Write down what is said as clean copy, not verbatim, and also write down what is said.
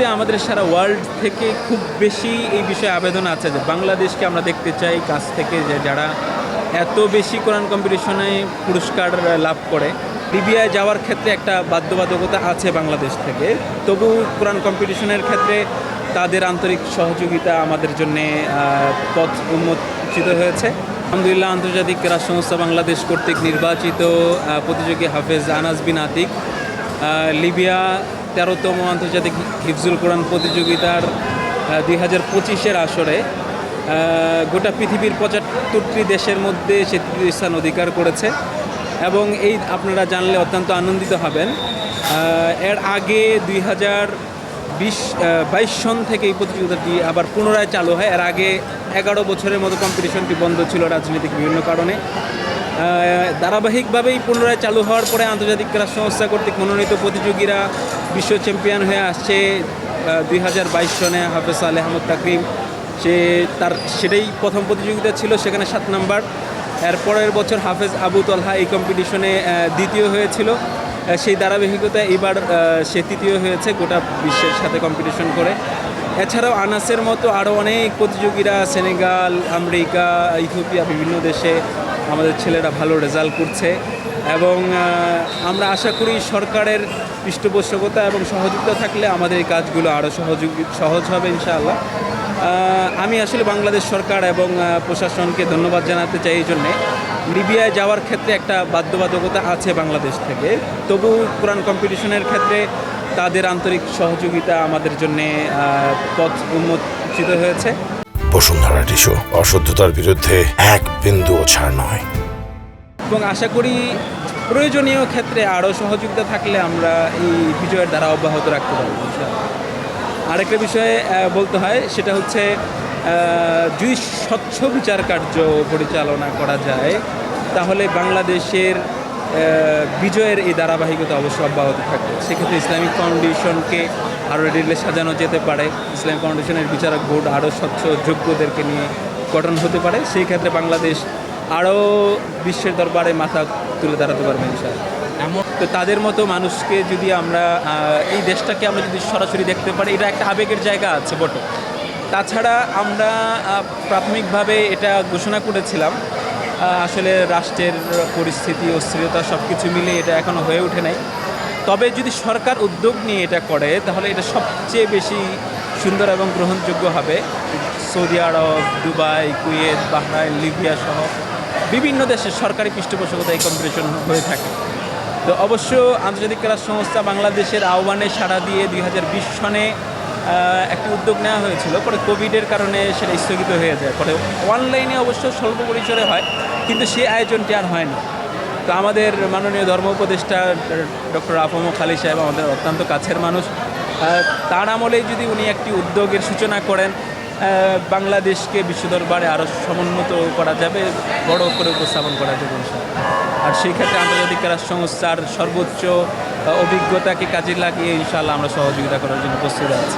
মুহূর্তে আমাদের সারা ওয়ার্ল্ড থেকে খুব বেশি এই বিষয়ে আবেদন আছে যে বাংলাদেশকে আমরা দেখতে চাই কাছ থেকে, যে যারা এত বেশি কোরআন কম্পিটিশনে পুরস্কার লাভ করে। লিবিয়ায় যাওয়ার ক্ষেত্রে একটা বাধ্যবাধকতা আছে বাংলাদেশ থেকে, তবু কোরআন কম্পিটিশনের ক্ষেত্রে তাদের আন্তরিক সহযোগিতা আমাদের জন্যে পথ উন্মোচিত হয়েছে। আলহামদুলিল্লাহ, আন্তর্জাতিক ক্রীড়া সংস্থা বাংলাদেশ কর্তৃক নির্বাচিত প্রতিযোগী হাফেজ আনাস বিন আতিক লিবিয়া 13তম আন্তর্জাতিক হিফজুল কোরআন প্রতিযোগিতার 2025-এর আসরে গোটা পৃথিবীর 75টি দেশের মধ্যে সে তৃতীয় স্থান অধিকার করেছে। এবং এই আপনারা জানলে অত্যন্ত আনন্দিত হবেন, এর আগে 2022 সন থেকে এই প্রতিযোগিতাটি আবার পুনরায় চালু হয়। এর আগে 11 বছরের মতো কম্পিটিশনটি বন্ধ ছিল রাজনৈতিক বিভিন্ন কারণে। ধারাবাহিকভাবেই পুনরায় চালু হওয়ার পরে আন্তর্জাতিক ক্রীড়া সংস্থা কর্তৃক মনোনীত প্রতিযোগীরা বিশ্ব চ্যাম্পিয়ন হয়ে আসছে। 2022 সনে হাফেজ সালেহ আহমদ তাকরিম সেটাই প্রথম প্রতিযোগিতা ছিল, সেখানে 7 নাম্বার। এরপরের বছর হাফেজ আবু তলহা এই কম্পিটিশনে দ্বিতীয় হয়েছিল। সেই ধারাবাহিকতায় এবার সে তৃতীয় হয়েছে গোটা বিশ্বের সাথে কম্পিটিশন করে। এছাড়াও আনাসের মতো আরও অনেক প্রতিযোগীরা সেনেগাল, আমেরিকা, ইথিওপিয়া বিভিন্ন দেশে আমাদের ছেলেরা ভালো রেজাল্ট করছে। এবং আমরা আশা করি সরকারের পৃষ্ঠপোষকতা এবং সহযোগিতা থাকলে আমাদের এই কাজগুলো আরও সহজ হবে ইনশাআল্লাহ। আমি আসলে বাংলাদেশ সরকার এবং প্রশাসনকে ধন্যবাদ জানাতে চাই এই জন্যে। লিবিয়ায় যাওয়ার ক্ষেত্রে একটা বাধ্যবাধকতা আছে বাংলাদেশ থেকে, তবু কোরআন কম্পিটিশনের ক্ষেত্রে তাদের আন্তরিক সহযোগিতা আমাদের জন্যে পথ উন্মোচিত হয়েছে। বসুন্ধরা টিস্যু, অশুদ্ধতার বিরুদ্ধে এক বিন্দুও ছাড় নয়। এবং আশা করি প্রয়োজনীয় ক্ষেত্রে আরও সহযোগিতা থাকলে আমরা এই বিজয়ের দ্বারা অব্যাহত রাখতে পারব। আরেকটা বিষয়ে বলতে হয়, সেটা হচ্ছে যদি স্বচ্ছ বিচার কার্য পরিচালনা করা যায় তাহলে বাংলাদেশের বিজয়ের এই ধারাবাহিকতা অবশ্যই অব্যাহত থাকবে। সেক্ষেত্রে ইসলামিক ফাউন্ডেশনকে আরও রেডিলে সাজানো যেতে পারে। ইসলামিক ফাউন্ডেশনের বিচারক বোর্ড আরও স্বচ্ছ যোগ্যদেরকে নিয়ে গঠন হতে পারে। সেই ক্ষেত্রে বাংলাদেশ আরও বিশ্বের দরবারে মাথা তুলে দাঁড়াতে পারবে ইনশাআল্লাহ। তো তাদের মতো মানুষকে যদি আমরা এই দেশটাকে আমরা যদি সরাসরি দেখতে পারি, এটা একটা আবেগের জায়গা আছে বটে। তাছাড়া আমরা প্রাথমিকভাবে এটা ঘোষণা করেছিলাম, আসলে রাষ্ট্রের পরিস্থিতি, অস্থিরতা সব কিছু মিলে এটা এখনও হয়ে ওঠে নাই। তবে যদি সরকার উদ্যোগ নিয়ে এটা করে তাহলে এটা সবচেয়ে বেশি সুন্দর এবং গ্রহণযোগ্য হবে। সৌদি আরব, দুবাই, কুয়েত, বাহরাইন, লিবিয়া সহ বিভিন্ন দেশের সরকারি পৃষ্ঠপোষকতা এই কম্পিটিশন হয়ে থাকে। তো অবশ্য আন্তর্জাতিক ক্রীড়া সংস্থা বাংলাদেশের আহ্বানে সাড়া দিয়ে 2020 সনে একটি উদ্যোগ নেওয়া হয়েছিল, পরে কোভিডের কারণে সেটা স্থগিত হয়ে যায়। পরে অনলাইনে অবশ্য স্বল্প পরিসরে হয়, কিন্তু সেই আয়োজনটি আর হয়নি। তো আমাদের মাননীয় ধর্ম উপদেষ্টা ডক্টর আফম খালি সাহেব আমাদের অত্যন্ত কাছের মানুষ, তার আমলেই যদি উনি একটি উদ্যোগের সূচনা করেন, বাংলাদেশকে বিশ্ব দরবারে আরও সমুন্নত করা যাবে, বড় করে উপস্থাপন করা যাবে ইনশাআল্লাহ। আর সেই ক্ষেত্রে আন্তর্জাতিক ক্রীড়া সংস্থার সর্বোচ্চ অভিজ্ঞতাকে কাজে লাগিয়ে ইনশাআল্লাহ আমরা সহযোগিতা করার জন্য প্রস্তুত আছি।